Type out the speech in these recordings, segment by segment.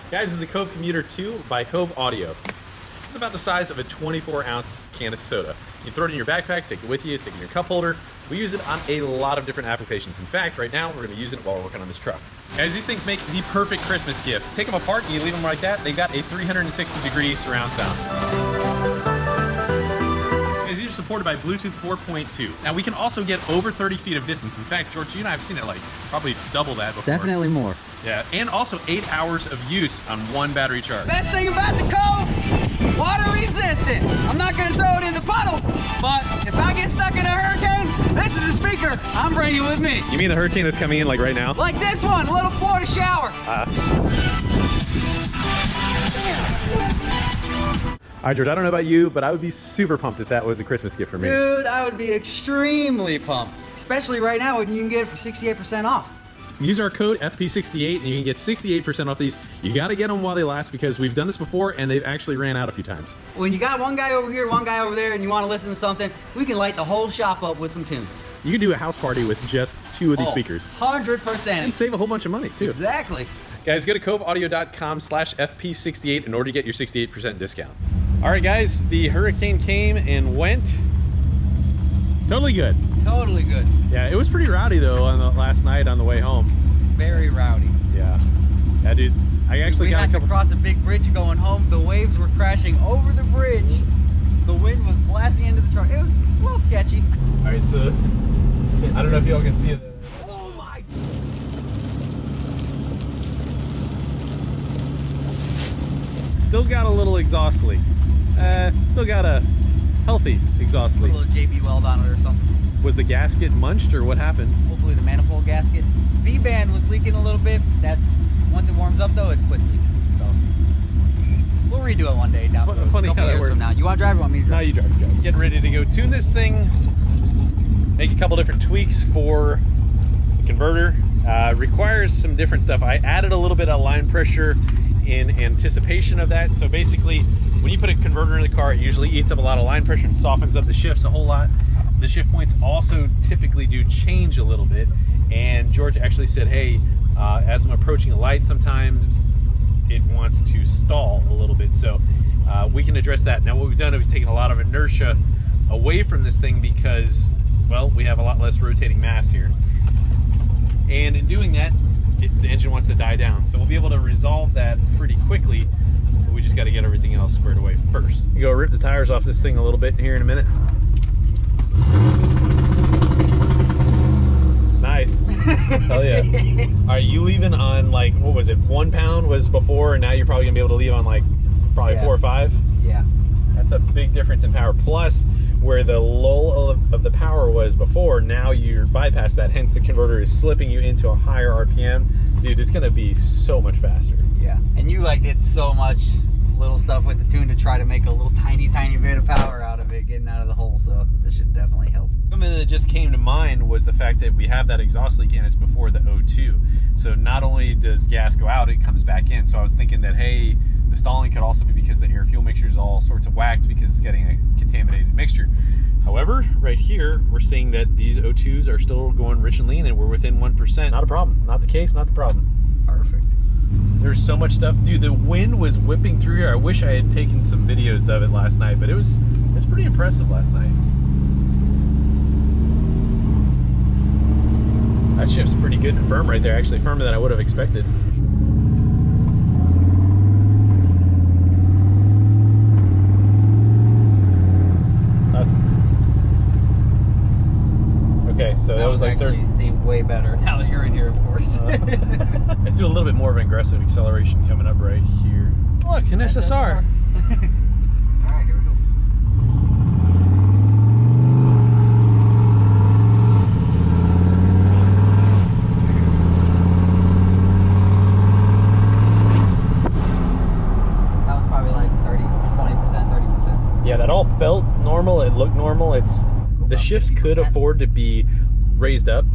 Guys, this is the Cove Commuter 2 by Cove Audio. It's about the size of a 24-ounce can of soda. You throw it in your backpack, take it with you, stick it in your cup holder. We use it on a lot of different applications. In fact, right now, we're going to use it while we're working on this truck. Guys, these things make the perfect Christmas gift. Take them apart, and you leave them like that. They got a 360-degree surround sound. These are supported by Bluetooth 4.2. Now, we can also get over 30 feet of distance. In fact, George, you and I have seen it like probably double that before. Definitely more. Yeah, and also 8 hours of use on one battery charge. Best thing about the Cove, water resistant. I'm not gonna throw it in the puddle, but if I get stuck in a hurricane, this is the speaker I'm bringing with me. You mean the hurricane that's coming in like right now? Like this one, a little Florida shower. All right, George, I don't know about you, but I would be super pumped if that was a Christmas gift for me. Dude, I would be extremely pumped, especially right now when you can get it for 68% off. Use our code FP68 and you can get 68% off these. You got to get them while they last because we've done this before and they've actually ran out a few times. When you got one guy over here, one guy over there, and you want to listen to something, we can light the whole shop up with some tunes. You can do a house party with just 2 of these speakers. 100%. And save a whole bunch of money too. Exactly. Guys, go to coveaudio.com/FP68 in order to get your 68% discount. All right, guys, the hurricane came and went. Totally good. Totally good. Yeah, it was pretty rowdy though on the last night on the way home. Very rowdy. Yeah. Yeah, dude. I actually got a couple. We had to cross a big bridge going home. The waves were crashing over the bridge. The wind was blasting into the truck. It was a little sketchy. All right, so I don't know if y'all can see it. Oh my! Still got a little exhaust leak. Still got a healthy exhaust leak. A little JB weld on it or something. Was the gasket munched or what happened? Hopefully the manifold gasket. V-band was leaking a little bit. That's once it warms up though, it quits leaking. So we'll redo it one day down the road. Funny how that works. From now. You want to drive or want me to drive? No, you drive. Go. Getting ready to go tune this thing. Make a couple different tweaks for the converter. Requires some different stuff. I added a little bit of line pressure in anticipation of that. So basically, when you put a converter in the car, it usually eats up a lot of line pressure and softens up the shifts a whole lot. The shift points also typically do change a little bit. And George actually said, hey, as I'm approaching a light, sometimes it wants to stall a little bit. So we can address that. Now what we've done is we've taken a lot of inertia away from this thing because, well, we have a lot less rotating mass here. And in doing that, the engine wants to die down. So we'll be able to resolve that pretty quickly. But we just got to get everything else squared away first. You go rip the tires off this thing a little bit here in a minute. Nice. Hell yeah. Are you leaving on like, what was it, 1 pound was before, and now you're probably gonna be able to leave on like probably 4 or 5? Yeah. That's a big difference in power. Plus, where the lull of the power was before, now you're bypassed that, hence the converter is slipping you into a higher RPM. Dude, it's gonna be so much faster. Yeah, and you like did so much little stuff with the tune to try to make a little tiny bit of power out of it, getting out of the hole, so this should definitely help. Something that just came to mind was the fact that we have that exhaust leak and it's before the O2. So not only does gas go out, it comes back in. So I was thinking that, hey, the stalling could also be because the air fuel mixture is all sorts of whacked because it's getting a contaminated mixture. However, right here, we're seeing that these O2s are still going rich and lean and we're within 1%. Not a problem. Not the case, not the problem. Perfect. There's so much stuff. Dude, the wind was whipping through here. I wish I had taken some videos of it last night, but it's pretty impressive last night. That shift's pretty good and firm right there. Actually firmer than I would have expected. Okay, so that was like 30. Seemed way better now that you're in here, of course. Let's do a little bit more of an aggressive acceleration coming up right here. Look, an SSR. All right, here we go. That was probably like 30, 20%, 30%. Yeah, that all felt normal. It looked normal. The shifts could afford to be raised up.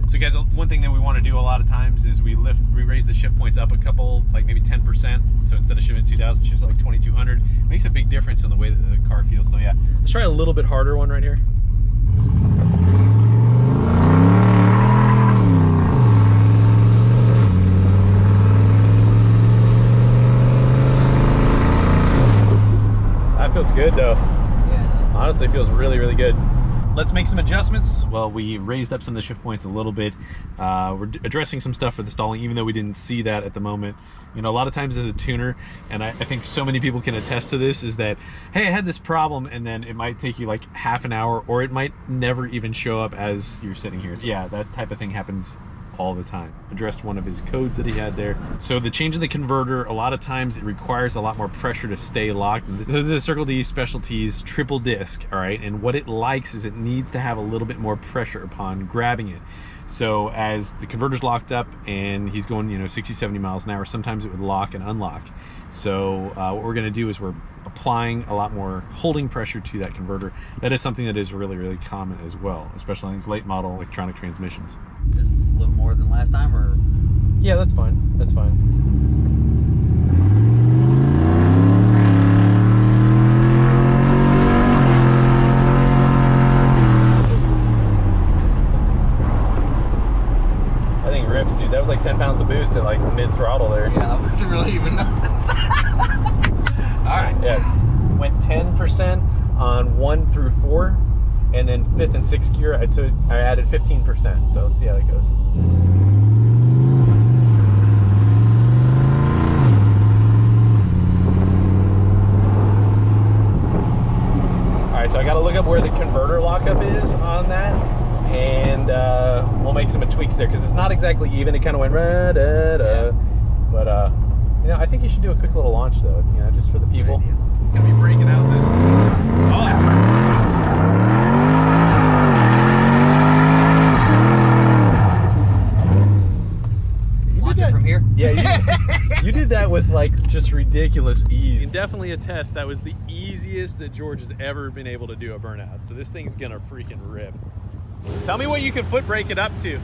So guys, one thing that we want to do a lot of times is we raise the shift points up a couple, like maybe 10%. So instead of shifting 2,000, shifts like 2,200. It makes a big difference in the way that the car feels. So yeah, let's try a little bit harder one right here. good though. Yeah, Honestly, it feels really, really good. Let's make some adjustments. Well, we raised up some of the shift points a little bit. We're addressing some stuff for the stalling, even though we didn't see that at the moment. You know, a lot of times as a tuner, and I think so many people can attest to this, is that, hey, I had this problem, and then it might take you like half an hour, or it might never even show up as you're sitting here. So yeah, that type of thing happens all the time. Addressed one of his codes that he had there. So the change in the converter, a lot of times it requires a lot more pressure to stay locked. This is a Circle D Specialties triple disc, all right? And what it likes is it needs to have a little bit more pressure upon grabbing it. So as the converter's locked up and he's going, you know, 60, 70 miles an hour, sometimes it would lock and unlock. So what we're gonna do is we're applying a lot more holding pressure to that converter. That is something that is really, really common as well, especially on these late model electronic transmissions. just a little more than last time, or? Yeah, that's fine. That's fine. I think it rips, dude. That was like 10 pounds of boost at like mid throttle there. Yeah, that wasn't really even nothing. All right. Yeah. Went 10% on 1 through 4, and then 5th and 6th gear, I added 15%. So let's see how that goes. All right, so I got to look up where the converter lockup is on that, and we'll make some tweaks there because it's not exactly even. It kind of went yeah. But you know, I think you should do a quick little launch though, you know, just for the people. Gonna be breaking out this. Oh, You launch it from here? Yeah, you did that with like just ridiculous ease. You can definitely attest that was the easiest that George has ever been able to do a burnout. So this thing's gonna freaking rip. Tell me what you can foot brake it up to.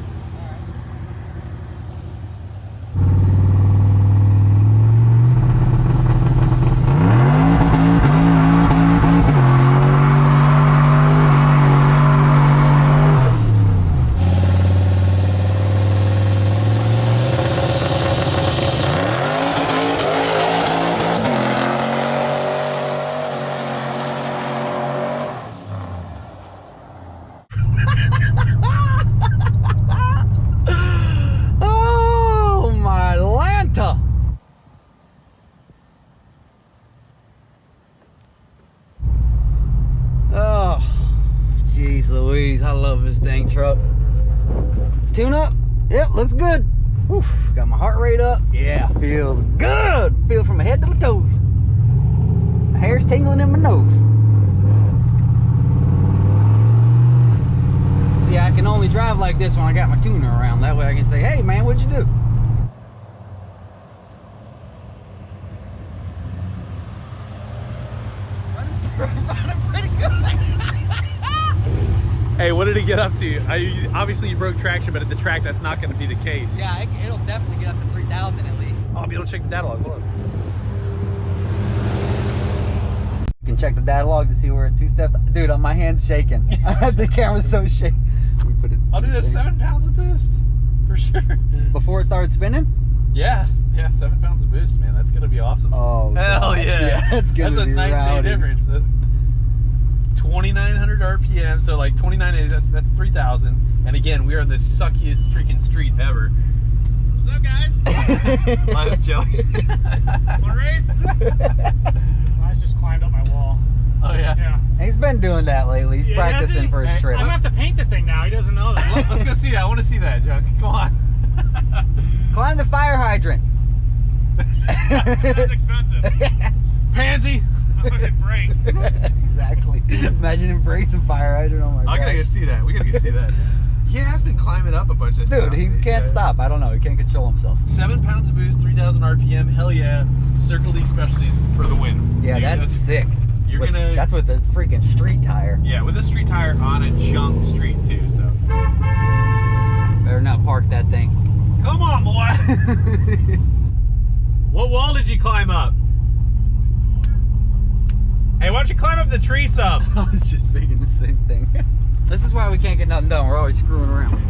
Louise, I love this dang truck. Tune up, yep, looks good. Whew, got my heart rate up. Yeah, feels good. Feel from my head to my toes. My hair's tingling in my nose. See, I can only drive like this when I got my tuner around. That way I can say, hey man, what'd you do? Running pretty good. Hey, what did it get up to? Obviously you broke traction, but at the track that's not going to be the case. Yeah, it'll definitely get up to 3,000 at least. I'll be able to check the data log. Hold on. You can check the data log to see where it two-stepped. Dude, my hand's shaking. The camera's so shaky. We put it. I'll do this 7 pounds of boost for sure. Before it started spinning? Yeah, 7 pounds of boost, man. That's gonna be awesome. Oh, hell gosh, yeah. That's gonna be night and day difference. That's 2,900 RPM, so like 29, that's 3,000. And again, we are on the suckiest freaking street ever. What's up, guys? Mine's jelly. Want a race? I just climbed up my wall. Oh yeah? Yeah. He's been doing that lately. He's practicing for his trip. I'm gonna have to paint the thing now. He doesn't know that. Let's go see that. I want to see that, Chuck. Come on. Climb the fire hydrant. That's expensive. Pansy. Fucking brake. Exactly. Imagine embracing fire hydrant. Oh my god. I gotta go see that. We gotta go see that. He has been climbing up a bunch of stuff. Dude, he can't stop. I don't know. He can't control himself. 7 pounds of boost, 3,000 RPM. Hell yeah. Circle D Specialties for the win. Yeah, that's sick. You're gonna. That's with the freaking street tire. Yeah, with a street tire on a junk street too. So. Better not park that thing. Come on, boy. What wall did you climb up? Hey, why don't you climb up the tree some? I was just thinking the same thing. This is why we can't get nothing done. We're always screwing around.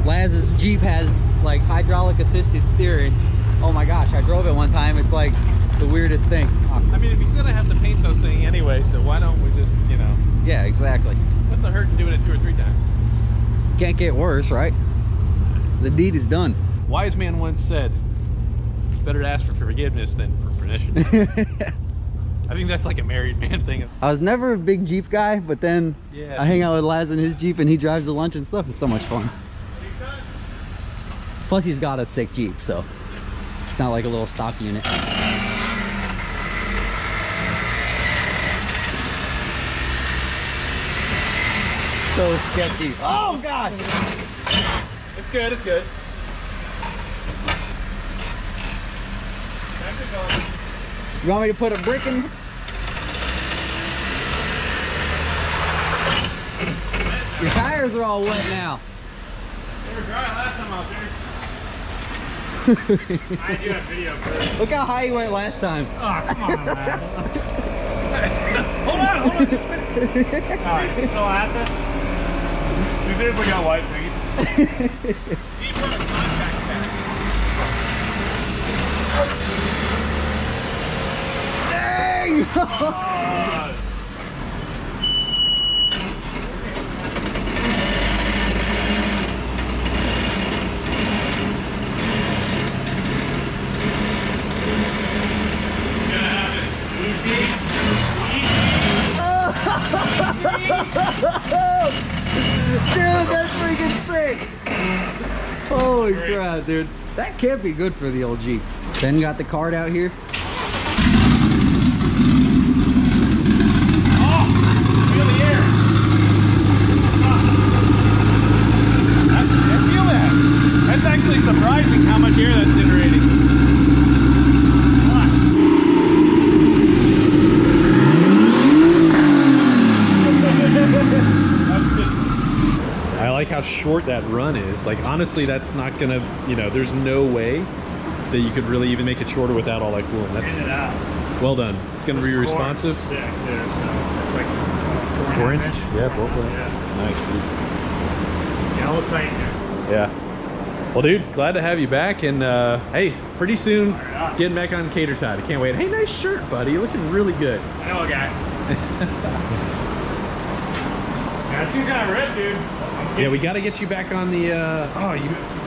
Laz's Jeep has like hydraulic assisted steering. Oh my gosh, I drove it one time. It's like the weirdest thing. I mean, if you're gonna have to paint those thing anyway, so why don't we just, you know? Yeah, exactly. What's the hurt in doing it 2 or 3 times? Can't get worse, right? The deed is done. Wise man once said, it's better to ask for forgiveness than for permission. I think that's like a married man thing. I was never a big Jeep guy, but then Yeah. I hang out with Laz in his Jeep and he drives the lunch and stuff. It's so much fun. Plus he's got a sick Jeep, so it's not like a little stock unit. So sketchy. Oh gosh! It's good, it's good. You want me to put a brick in? Your tires are all wet now. They were dry last time out there. I do have video first. Look how high you went last time. Oh, come on, Max. Hold on, just a minute. Alright, still at this? You seriously got white paint? Need to put a contact back. Dang! Dude, that's freaking sick! Holy crap, dude. That can't be good for the old Jeep. Ben got the card out here. Oh! Feel the air! I feel that. That's actually surprising how much air that's generating. I like how short that run is. Like, honestly, that's not gonna, you know, there's no way that you could really even make it shorter without all that cooling. That's Get it out. well done. It's gonna be responsive. Sick too, so it's like 4 inch? Yeah, 4 foot. Yeah. It's nice, dude. Yeah, a little tight here. Yeah. Well, dude, glad to have you back. And hey, pretty soon, Right on. getting back on Cater Tide. I can't wait. Hey, nice shirt, buddy. You're looking really good. I know a guy. Yeah, this thing's gonna rip, dude. Yeah, we got to get you back on the.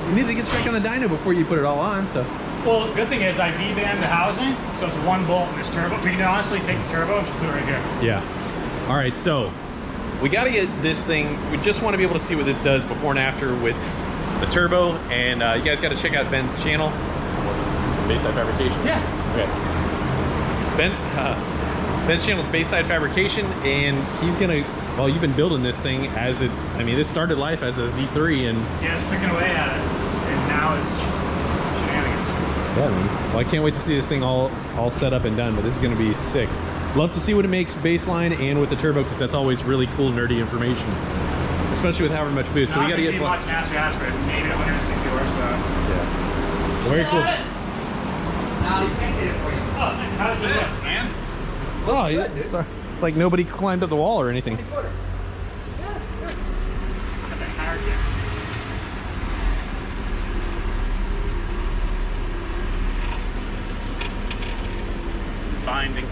We need to get you back on the dyno before you put it all on. So. Well, the good thing is I V-band the housing, so it's one bolt in this turbo. We can honestly take the turbo and just put it right here. Yeah. All right, so we got to get this thing. We just want to be able to see what this does before and after with the turbo. And you guys got to check out Ben's channel, Bayside Fabrication. Yeah. Okay. Ben's channel is Bayside Fabrication, and he's gonna. Well, you've been building this thing as it. I mean, this started life as a Z3, and Yeah, it's picking away at it, and now it's shenanigans. yeah, man. Well, I can't wait to see this thing all set up and done. But this is gonna be sick. Love to see what it makes baseline and with the turbo, because that's always really cool, nerdy information, especially with however much boost. So we got to get much natural gas, but maybe 160 horsepower. Yeah. Very cool. Now he painted it for you. Oh, how does it look, man? Oh, yeah. It's like nobody climbed up the wall or anything. Got that tire kick. Binding.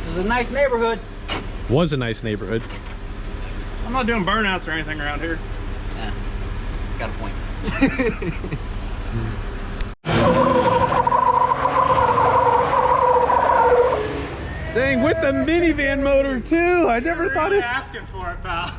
This is a nice neighborhood. Was a nice neighborhood. I'm not doing burnouts or anything around here. Yeah, it's got a point. Dang, with the minivan motor too. I never thought You're it. asking for it, pal.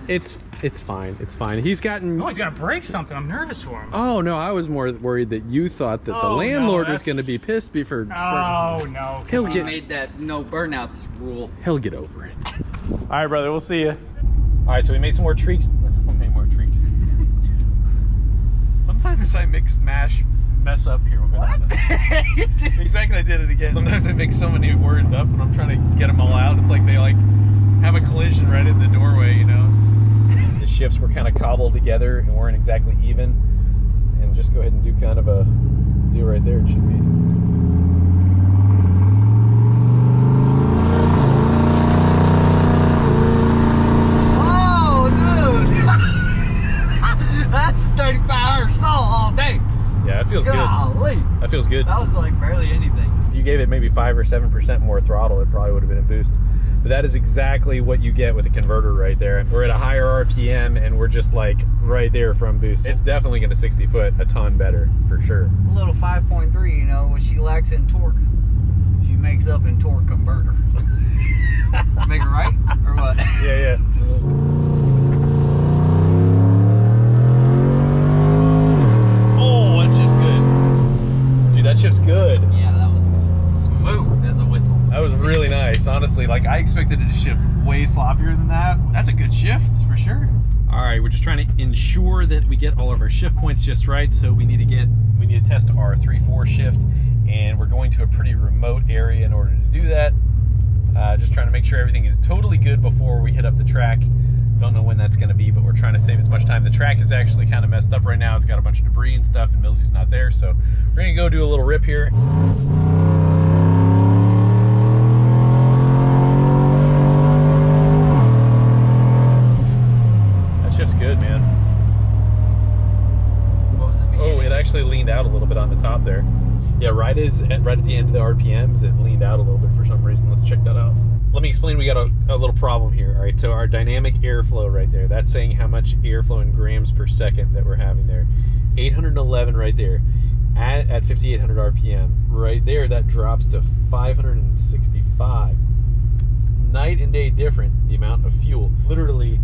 It's fine. It's fine. He's gotten. Oh, he's got to break something. I'm nervous for him. Oh no, I was more worried that you thought that the Oh, no, landlord was that's- going to be pissed before. Oh no. He'll He get. made that no burnouts rule. He'll get over it. All right, brother. We'll see you. All right, so we made some more tweaks. Made more tweaks. Sometimes I mess up here. What? Exactly, I did it again. Sometimes I mix so many words up and I'm trying to get them all out. It's like they like have a collision right in the doorway, you know? The shifts were kind of cobbled together and weren't exactly even. And just go ahead and do kind of a deal right there, it should be. Oh, dude! That's 35 hours stall all day. Yeah, it feels good. Golly. That feels good. That was like barely anything. If you gave it maybe 5 or 7% more throttle, it probably would have been a boost. But that is exactly what you get with a converter right there. We're at a higher RPM and we're just like right there from boost. It's definitely going to 60 foot a ton better for sure. A little 5.3, you know, what she lacks in torque, she makes up in torque converter. Make it right or what? Yeah. Oh, that's just good. Dude, that's just good. Yeah, that was smooth as a whistle. That was really nice, honestly. Like, I expected it to shift way sloppier than that. That's a good shift, for sure. All right, we're just trying to ensure that we get all of our shift points just right. So we need to test our 3/4 shift, and we're going to a pretty remote area in order to do that. Just trying to make sure everything is totally good before we hit up the track. Don't know when that's going to be, but we're trying to save as much time. The track is actually kind of messed up right now. It's got a bunch of debris and stuff, and Millsy's not there. So we're going to go do a little rip here. That shift's good, man. What was it? Oh, it actually leaned out a little bit on the top there. Yeah, right at the end of the RPMs, it leaned out a little bit for some reason. Let's check that out. Let me explain. We got a little problem here. All right, so our dynamic airflow right there, that's saying how much airflow in grams per second that we're having there. 811 right there at 5,800 RPM. Right there, that drops to 565. Night and day different, the amount of fuel. Literally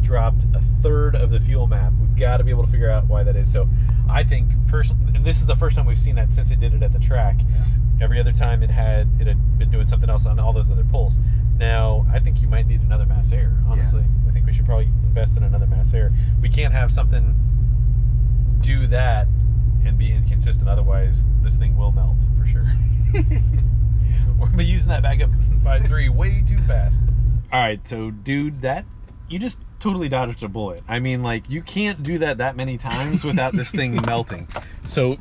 dropped a third of the fuel map. We've got to be able to figure out why that is. So I think personally, and this is the first time we've seen that since it did it at the track. Yeah. Every other time it had been doing something else on all those other pulls. Now I think you might need another mass air, honestly. Yeah. I think we should probably invest in another mass air. We can't have something do that and be inconsistent, otherwise this thing will melt for sure. We're gonna be using that backup 5.3 way too fast. All right, so dude, you just totally dodged a bullet. I mean, like, you can't do that many times without this thing melting. So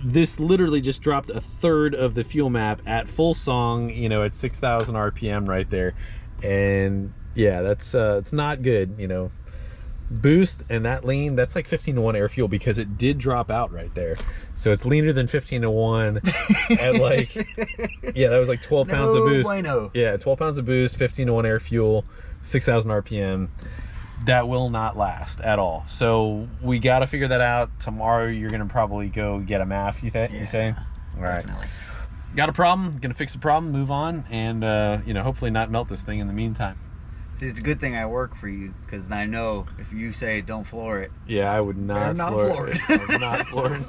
this literally just dropped a third of the fuel map at full song, you know, at 6,000 RPM right there. And yeah, that's it's not good, you know. Boost and that lean, that's like 15-to-1 air fuel, because it did drop out right there. So it's leaner than 15-to-1 at like, yeah, that was like 12 pounds of boost. Bueno. Yeah, 12 pounds of boost, 15-to-1 air fuel, 6,000 RPM. That will not last at all. So we got to figure that out. Tomorrow you're going to probably go get a MAF, you say? All right. Definitely. Got a problem, going to fix the problem, move on, and you know, hopefully not melt this thing in the meantime. It's a good thing I work for you, because I know if you say don't floor it. Yeah, I would not floor it. I would not floor it.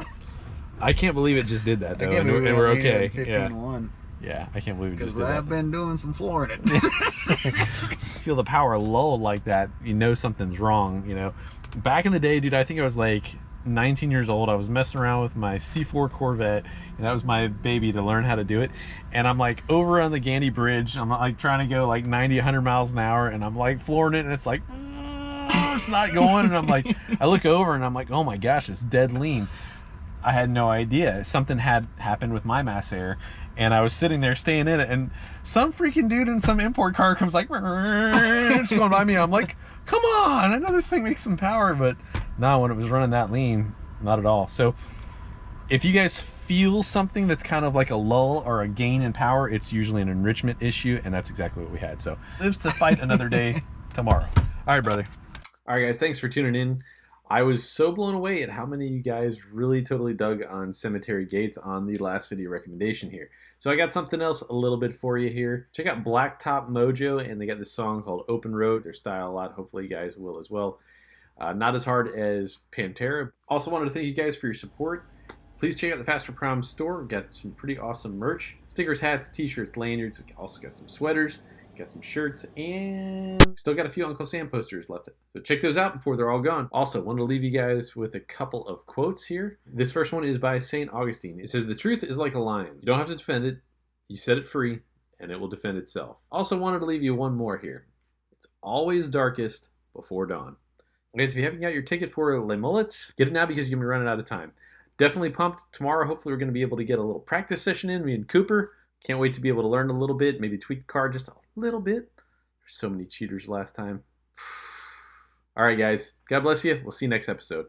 I can't believe it just did that, though, and we're okay. 15-to-1. Yeah, I can't believe it just did Because that. I've been doing some flooring it. Feel the power lull like that, you know something's wrong, you know. Back in the day, dude, I think I was like 19 years old. I was messing around with my C4 Corvette, and that was my baby to learn how to do it. And I'm like over on the Gandy Bridge. I'm like trying to go like 90, 100 miles an hour, and I'm like flooring it, and it's like, it's not going. And I'm like, I look over, and I'm like, oh my gosh, it's dead lean. I had no idea. Something had happened with my mass air, and I was sitting there staying in it, and some freaking dude in some import car comes like just going by me. I'm like, come on, I know this thing makes some power, but no, when it was running that lean, not at all. So if you guys feel something that's kind of like a lull or a gain in power, it's usually an enrichment issue, and that's exactly what we had. So lives to fight another day tomorrow. All right, brother. All right, guys, thanks for tuning in. I was so blown away at how many of you guys really totally dug on cemetery gates on the last video recommendation here. So I got something else a little bit for you here. Check out Blacktop Mojo, and they got this song called Open Road. Their style a lot. Hopefully you guys will as well. Not as hard as Pantera. Also wanted to thank you guys for your support. Please check out the Fasterproms store. We've got some pretty awesome merch. Stickers, hats, t-shirts, lanyards. We also got some sweaters. Got some shirts, and still got a few Uncle Sam posters left. So check those out before they're all gone. Also, wanted to leave you guys with a couple of quotes here. This first one is by St. Augustine. It says, "The truth is like a lion. You don't have to defend it. You set it free, and it will defend itself." Also wanted to leave you one more here. It's always darkest before dawn. Guys, if you haven't got your ticket for Les Mullets, get it now because you're going to be running out of time. Definitely pumped. Tomorrow, hopefully, we're going to be able to get a little practice session in, me and Cooper. Can't wait to be able to learn a little bit, maybe tweak the car just a little bit. There's so many cheaters last time. All right, guys. God bless you. We'll see you next episode.